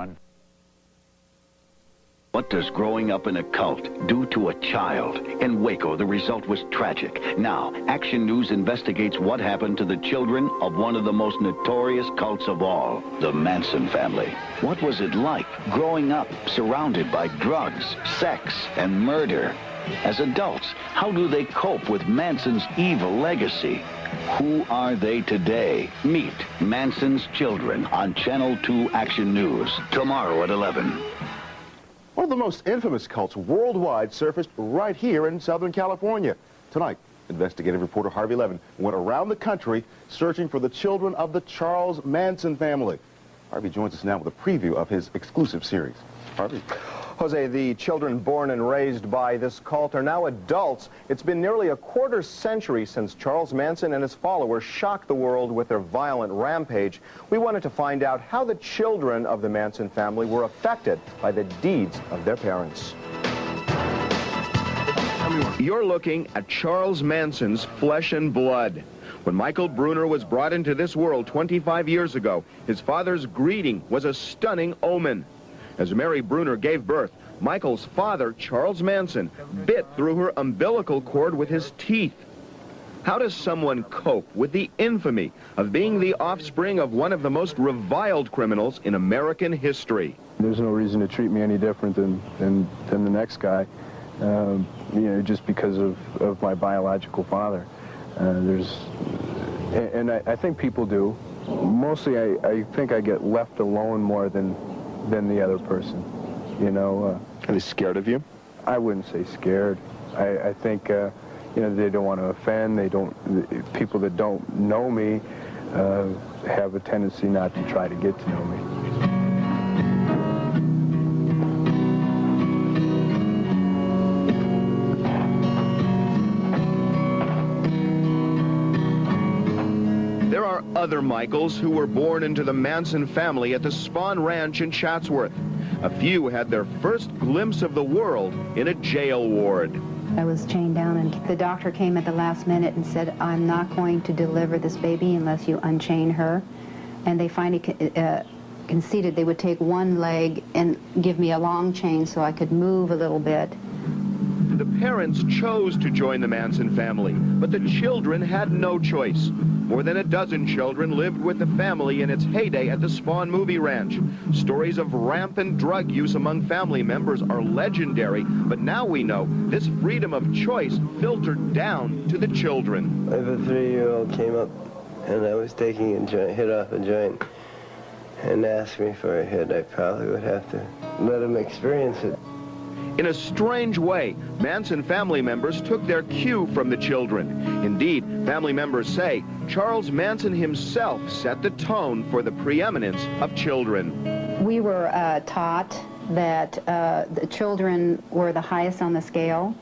everyone. What does growing up in a cult do to a child? In Waco, the result was tragic. Now, Action News investigates what happened to the children of one of the most notorious cults of all, the Manson family. What was it like growing up surrounded by drugs, sex, and murder? As adults, how do they cope with Manson's evil legacy? Who are they today? Meet Manson's children on Channel 2 Action News, tomorrow at 11. One of the most infamous cults worldwide surfaced right here in Southern California. Tonight, investigative reporter Harvey Levin went around the country searching for the children of the Charles Manson family. Harvey joins us now with a preview of his exclusive series. Harvey. Jose, the children born and raised by this cult are now adults. It's been nearly a quarter century since Charles Manson and his followers shocked the world with their violent rampage. We wanted to find out how the children of the Manson family were affected by the deeds of their parents. You're looking at Charles Manson's flesh and blood. When Michael Bruner was brought into this world 25 years ago, his father's greeting was a stunning omen. As Mary Bruner gave birth, Michael's father, Charles Manson, bit through her umbilical cord with his teeth. How does someone cope with the infamy of being the offspring of one of the most reviled criminals in American history? There's no reason to treat me any different than the next guy, you know, just because of my biological father. I think people do. Mostly, I think I get left alone more than the other person, you know. Are they scared of you? I wouldn't say scared. I think, you know, they don't want to offend. People that don't know me have a tendency not to try to get to know me. There are other Michaels who were born into the Manson family at the Spawn Ranch in Chatsworth. A few had their first glimpse of the world in a jail ward. I was chained down, and the doctor came at the last minute and said, "I'm not going to deliver this baby unless you unchain her." And they finally conceded they would take one leg and give me a long chain so I could move a little bit. The parents chose to join the Manson family, but the children had no choice. More than a dozen children lived with the family in its heyday at the Spawn Movie Ranch. Stories of rampant drug use among family members are legendary, but now we know this freedom of choice filtered down to the children. If a 3-year-old came up and I was taking a hit off a joint and asked me for a hit, I probably would have to let him experience it. In a strange way, Manson family members took their cue from the children. Indeed, family members say Charles Manson himself set the tone for the preeminence of children. We were taught that the children were the highest on the scale,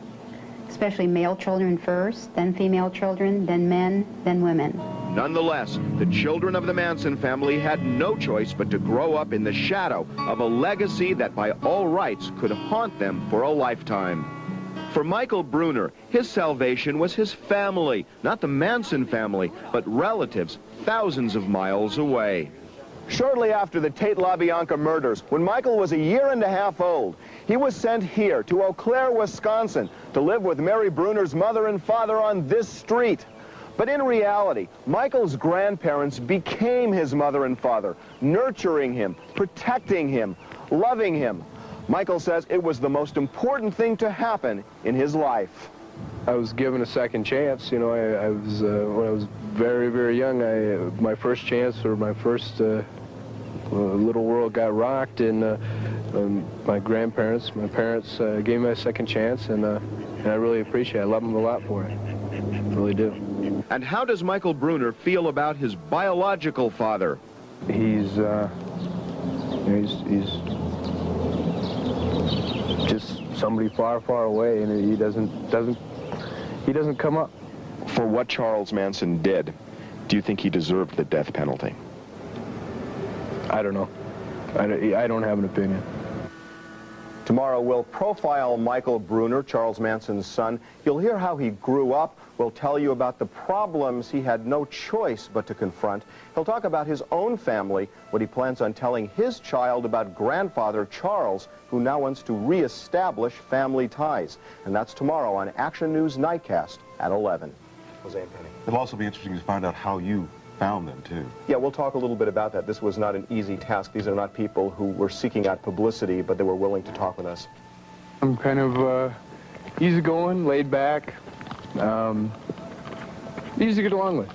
especially male children first, then female children, then men, then women. Nonetheless, the children of the Manson family had no choice but to grow up in the shadow of a legacy that by all rights could haunt them for a lifetime. For Michael Bruner, his salvation was his family, not the Manson family, but relatives thousands of miles away. Shortly after the Tate LaBianca murders, when Michael was a year and a half old, he was sent here to Eau Claire, Wisconsin, to live with Mary Bruner's mother and father on this street. But in reality, Michael's grandparents became his mother and father, nurturing him, protecting him, loving him. Michael says it was the most important thing to happen in his life. I was given a second chance. You know, I was when I was very, very young, my first chance, or my first little world got rocked, and my parents gave me a second chance, and I really appreciate it. I love them a lot for it. I really do. And how does Michael Bruner feel about his biological father? He's just somebody far, far away, and he doesn't come up. For what Charles Manson did, do you think he deserved the death penalty? I don't know. I don't have an opinion. Tomorrow we'll profile Michael Bruner, Charles Manson's son. You'll hear how he grew up. We'll tell you about the problems he had no choice but to confront. He'll talk about his own family, what he plans on telling his child about grandfather Charles, who now wants to reestablish family ties. And that's tomorrow on Action News Nightcast at 11. Jose and Penny. It'll also be interesting to find out how you found them, too. Yeah, we'll talk a little bit about that. This was not an easy task. These are not people who were seeking out publicity, but they were willing to talk with us. I'm kind of easygoing, laid back, easy to get along with.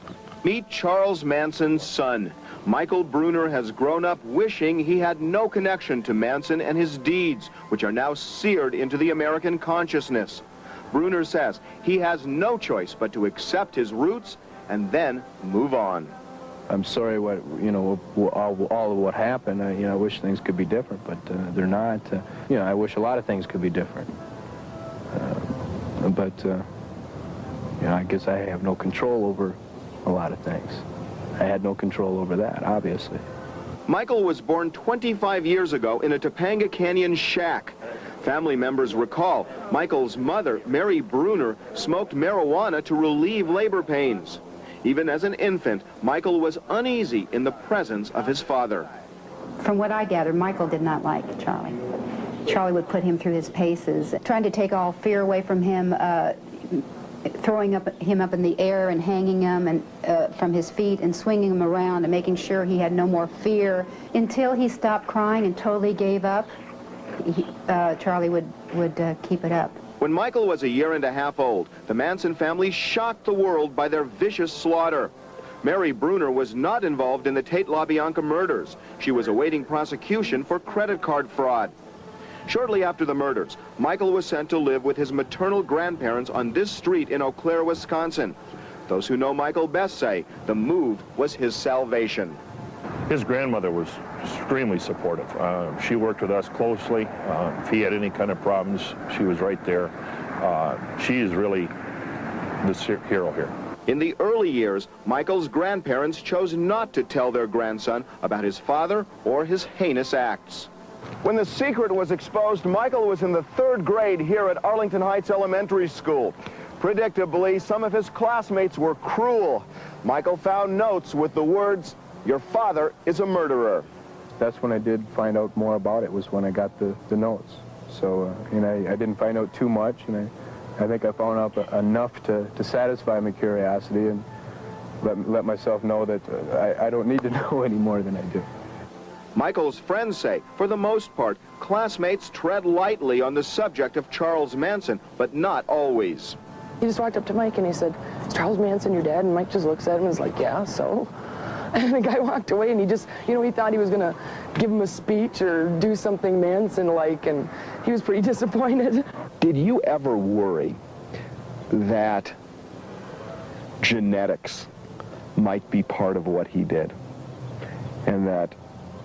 Meet Charles Manson's son. Michael Bruner has grown up wishing he had no connection to Manson and his deeds, which are now seared into the American consciousness. Bruner says he has no choice but to accept his roots and then move on. I'm sorry what, all of what happened. I wish things could be different, but they're not. I wish a lot of things could be different. I guess I have no control over a lot of things. I had no control over that, obviously. Michael was born 25 years ago in a Topanga Canyon shack. Family members recall Michael's mother, Mary Bruner, smoked marijuana to relieve labor pains. Even as an infant, Michael was uneasy in the presence of his father. From what I gathered, Michael did not like Charlie. Charlie would put him through his paces, trying to take all fear away from him, throwing him up in the air and hanging him and from his feet and swinging him around and making sure he had no more fear. Until he stopped crying and totally gave up, Charlie would keep it up. When Michael was a year and a half old, the Manson family shocked the world by their vicious slaughter. Mary Bruner was not involved in the Tate LaBianca murders. She was awaiting prosecution for credit card fraud. Shortly after the murders, Michael was sent to live with his maternal grandparents on this street in Eau Claire, Wisconsin. Those who know Michael best say the move was his salvation. His grandmother was extremely supportive. She worked with us closely. If he had any kind of problems, she was right there. She is really the hero here. In the early years, Michael's grandparents chose not to tell their grandson about his father or his heinous acts. When the secret was exposed, Michael was in the 3rd grade here at Arlington Heights Elementary School. Predictably, some of his classmates were cruel. Michael found notes with the words, "Your father is a murderer." That's when I did find out more about it, was when I got the notes. So, I didn't find out too much, and I think I found out enough to satisfy my curiosity and let myself know that I don't need to know any more than I do. Michael's friends say, for the most part, classmates tread lightly on the subject of Charles Manson, but not always. He just walked up to Mike and he said, "Is Charles Manson your dad?" And Mike just looks at him and is like, "Yeah, so?" And the guy walked away and he just, he thought he was going to give him a speech or do something Manson-like, and he was pretty disappointed. Did you ever worry that genetics might be part of what he did and that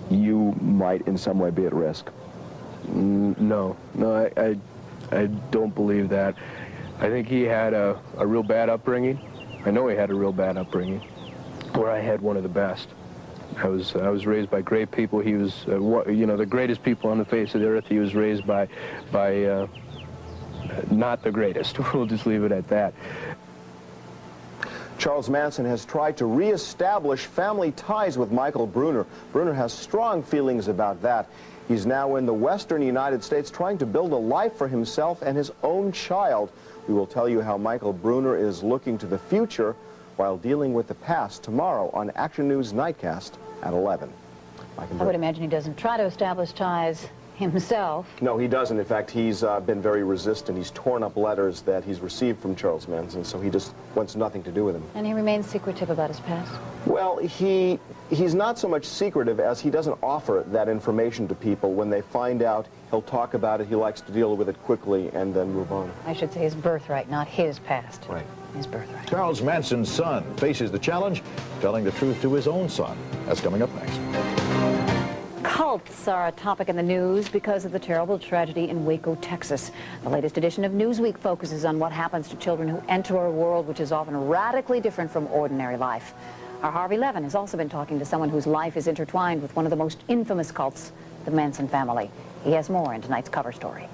you might in some way be at risk? No, I don't believe that. I think he had a real bad upbringing. I know he had a real bad upbringing, where I had one of the best. I was raised by great people. He was, the greatest people on the face of the earth. He was raised by not the greatest. We'll just leave it at that. Charles Manson has tried to reestablish family ties with Michael Bruner. Bruner has strong feelings about that. He's now in the western United States trying to build a life for himself and his own child. We will tell you how Michael Bruner is looking to the future while dealing with the past tomorrow on Action News Nightcast at 11. I would imagine he doesn't try to establish ties himself. No, he doesn't. In fact, he's been very resistant. He's torn up letters that he's received from Charles Manson, so he just wants nothing to do with him. And he remains secretive about his past? Well, he's not so much secretive as he doesn't offer that information to people. When they find out, he'll talk about it. He likes to deal with it quickly and then move on. I should say his birthright, not his past. Right. His birthright. Charles Manson's son faces the challenge, telling the truth to his own son. That's coming up next. Cults are a topic in the news because of the terrible tragedy in Waco, Texas. The latest edition of Newsweek focuses on what happens to children who enter a world which is often radically different from ordinary life. Our Harvey Levin has also been talking to someone whose life is intertwined with one of the most infamous cults the Manson family. He has more in tonight's cover story.